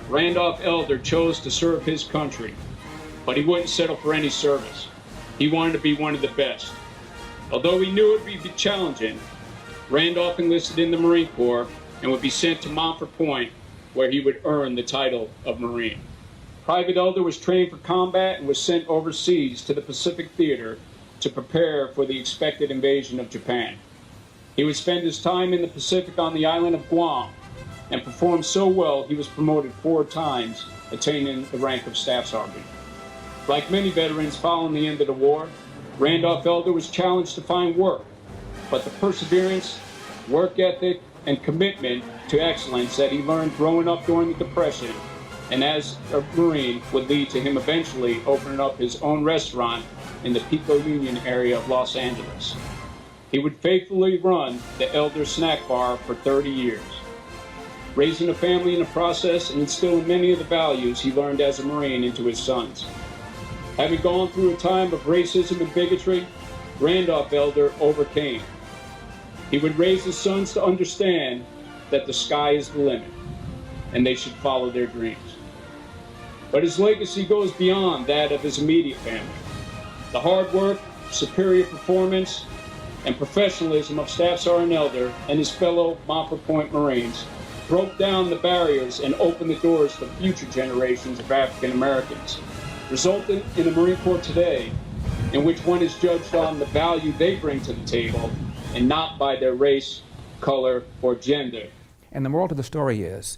Randolph Elder chose to serve his country, but he wouldn't settle for any service. He wanted to be one of the best. Although he knew it would be challenging, Randolph enlisted in the Marine Corps and would be sent to Montfort Point, where he would earn the title of Marine. Private Elder was trained for combat and was sent overseas to the Pacific Theater to prepare for the expected invasion of Japan. He would spend his time in the Pacific on the island of Guam and performed so well he was promoted 4 times, attaining the rank of Staff Sergeant. Like many veterans following the end of the war, Randolph Elder was challenged to find work, but the perseverance, work ethic, and commitment to excellence that he learned growing up during the Depression and as a Marine would lead to him eventually opening up his own restaurant in the Pico Union area of Los Angeles. He would faithfully run the Elder Snack Bar for 30 years, raising a family in the process and instilling many of the values he learned as a Marine into his sons. Having gone through a time of racism and bigotry, Randolph Elder overcame. He would raise his sons to understand that the sky is the limit and they should follow their dreams. But his legacy goes beyond that of his immediate family. The hard work, superior performance, and professionalism of Staff Sergeant Elder and his fellow Montford Point Marines broke down the barriers and opened the doors for future generations of African Americans, resulting in a Marine Corps today in which one is judged on the value they bring to the table and not by their race, color, or gender. And the moral to the story is,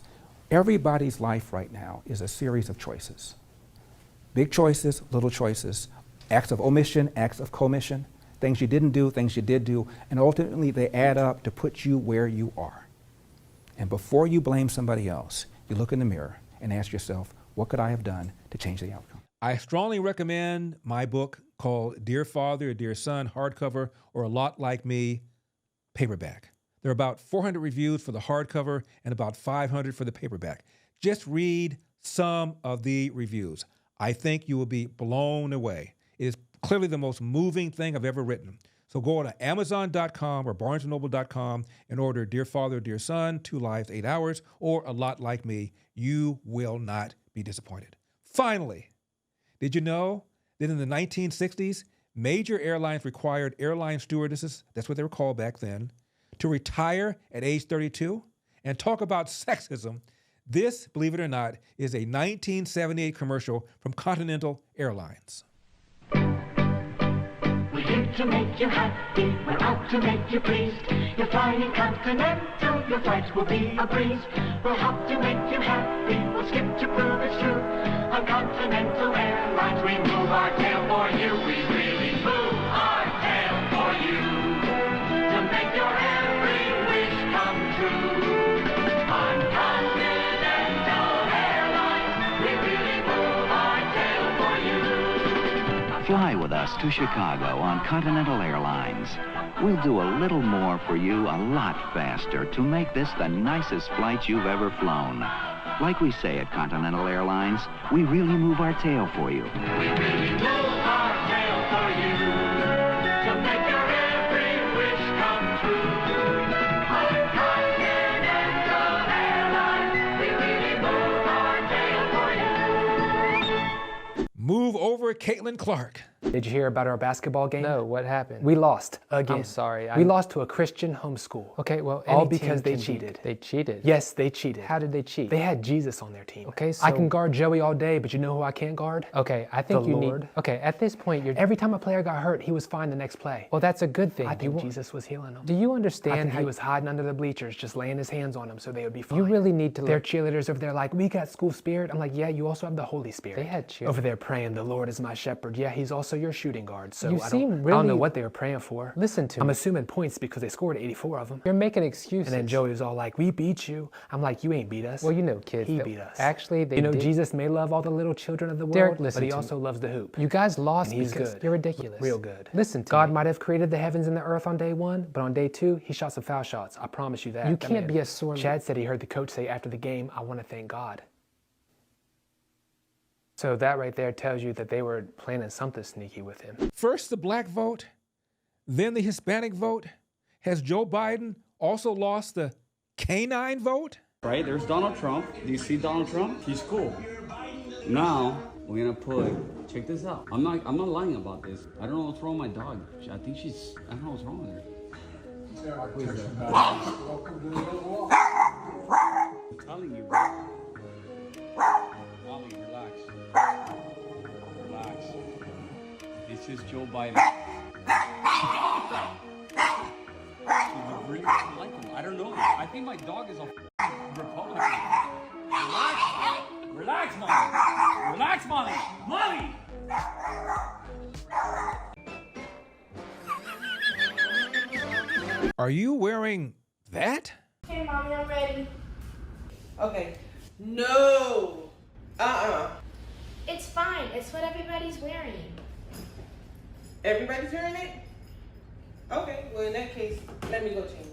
everybody's life right now is a series of choices. Big choices, little choices, acts of omission, acts of commission, things you didn't do, things you did do, and ultimately they add up to put you where you are. And before you blame somebody else, you look in the mirror and ask yourself, what could I have done to change the outcome? I strongly recommend my book called Dear Father, Dear Son, hardcover, or A Lot Like Me, paperback. There are about 400 reviews for the hardcover and about 500 for the paperback. Just read some of the reviews. I think you will be blown away. It is clearly the most moving thing I've ever written. So go to Amazon.com or BarnesandNoble.com and order Dear Father, Dear Son, 2 Lives, 8 Hours, or A Lot Like Me. You will not be disappointed. Finally, did you know that in the 1960s, major airlines required airline stewardesses, that's what they were called back then, to retire at age 32? And talk about sexism. This, believe it or not, is a 1978 commercial from Continental Airlines. We're here to make you happy, we're out to make you pleased. You're flying Continental, your flights will be a breeze. We'll help to make you happy, we'll skip to prove it's true. On Continental Airlines, we move our tail for you. We really move our tail for you. To make your every wish come true. On Continental Airlines, we really move our tail for you. Fly with us to Chicago on Continental Airlines. We'll do a little more for you a lot faster to make this the nicest flight you've ever flown. Like we say at Continental Airlines, we really move our tail for you. We really move our tail for you. To make your every wish come true. On Continental Airlines, we really move our tail for you. Move over Caitlin Clark. Did you hear about our basketball game? No, what happened? We lost again. I'm sorry. We lost to a Christian homeschool. Okay, well, all because they cheated. They cheated? Yes, they cheated. How did they cheat? They had Jesus on their team. Okay, so I can guard Joey all day, but you know who I can't guard? Okay, I think the you Lord. need. Okay, at this point, you're. Every time a player got hurt, he was fine the next play. Well, that's a good thing. I think Jesus was healing them. Do you understand? I think how he was hiding under the bleachers, just laying his hands on them so they would be fine. You really need to. Their cheerleaders over there like, we got school spirit. I'm like, yeah, you also have the Holy Spirit. They had cheer. Over there praying, the Lord is my shepherd. Yeah, he's also your shooting guard. So you I seem really. I don't know what they were praying for. Listen to me. I'm assuming points because they scored 84 of them. You're making excuses. And then Joey was all like, we beat you. I'm like, you ain't beat us. Well, you know, kids. He beat us. Actually, they You know, did. Jesus may love all the little children of the world, Derek, listen but he to also me. loves the hoop. You guys lost and he's because good. You're ridiculous. Real good. Listen to God me. might have created the heavens and the earth on day 1, but on day 2, he shot some foul shots. I promise you that. You can't be a sore. Chad said he heard the coach say after the game, I want to thank God. So that right there tells you that they were planning something sneaky with him. First the black vote, then the Hispanic vote. Has Joe Biden also lost the canine vote? Right, there's Donald Trump. Do you see Donald Trump? He's cool. Now, we're gonna put, check this out. I'm not lying about this. I don't know what's wrong with my dog. I think she's, I don't know what's wrong with her. I'm telling you, bro. Molly, relax. Relax. This is Joe Biden. You really like him. I don't know. I think my dog is a Republican. Relax. Relax, Molly. Relax, Molly. Molly! Are you wearing that? Hey, Mommy, I'm ready. Okay. No. It's fine. It's what everybody's wearing. Everybody's hearing it? Okay, well in that case, let me go change.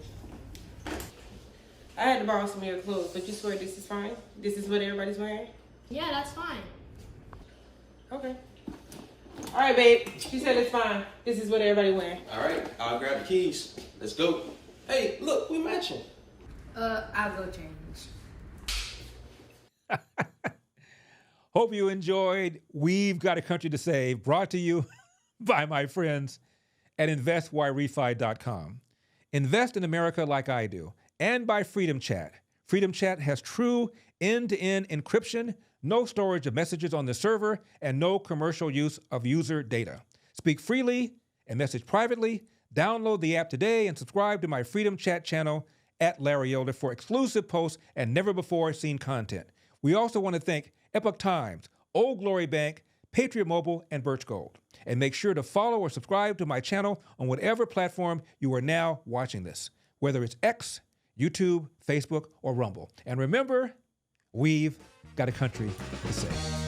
I had to borrow some of your clothes, but you swear this is fine? This is what everybody's wearing? Yeah, that's fine. Okay. All right, babe. She said it's fine. This is what everybody wearing. All right, I'll grab the keys. Let's go. Hey, look, we matching. I'll go change. Hope you enjoyed We've Got a Country to Save, brought to you by my friends at investyrefy.com. Invest in America like I do, and by Freedom Chat. Freedom Chat has true end-to-end encryption, no storage of messages on the server, and no commercial use of user data. Speak freely and message privately. Download the app today and subscribe to my Freedom Chat channel at Larry Elder for exclusive posts and never-before-seen content. We also want to thank Epoch Times, Old Glory Bank, Patriot Mobile, and Birch Gold. And make sure to follow or subscribe to my channel on whatever platform you are now watching this, whether it's X, YouTube, Facebook, or Rumble. And remember, we've got a country to save.